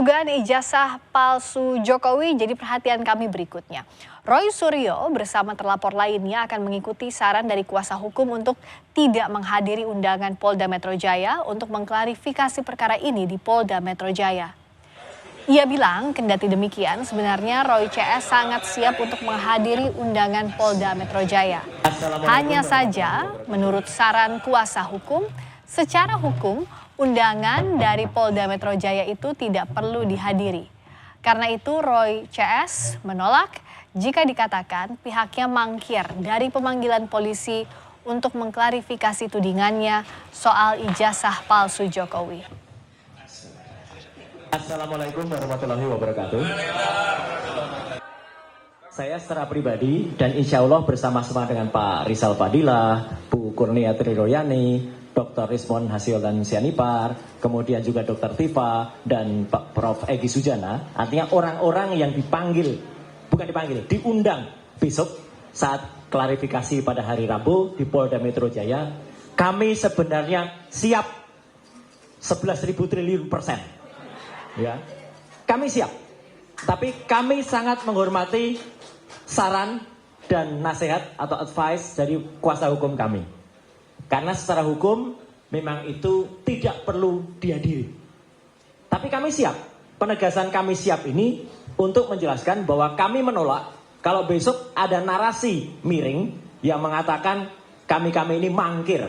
Dugaan ijazah palsu Jokowi jadi perhatian kami berikutnya. Roy Suryo bersama terlapor lainnya akan mengikuti saran dari kuasa hukum untuk tidak menghadiri undangan Polda Metro Jaya untuk mengklarifikasi perkara ini di Polda Metro Jaya. Ia bilang kendati demikian sebenarnya Roy CS sangat siap untuk menghadiri undangan Polda Metro Jaya. Hanya saja menurut saran kuasa hukum, secara hukum undangan dari Polda Metro Jaya itu tidak perlu dihadiri. Karena itu Roy CS menolak jika dikatakan pihaknya mangkir dari pemanggilan polisi untuk mengklarifikasi tudingannya soal ijazah palsu Jokowi. Assalamualaikum warahmatullahi wabarakatuh. Saya secara pribadi dan insya Allah bersama-sama dengan Pak Rizal Fadilah, Bu Kurnia Triroyani, Dr. Rismon Hasiolan Sianipar, kemudian juga Dr. Tifa dan Pak Prof. Egy Sujana. Artinya orang-orang yang diundang besok saat klarifikasi pada hari Rabu di Polda Metro Jaya. Kami sebenarnya siap 11.000 triliun %. Ya, kami siap. Tapi kami sangat menghormati saran dan nasihat atau advice dari kuasa hukum kami. Karena secara hukum memang itu tidak perlu dihadiri. Tapi kami siap. Penegasan kami siap ini untuk menjelaskan bahwa kami menolak kalau besok ada narasi miring yang mengatakan kami ini mangkir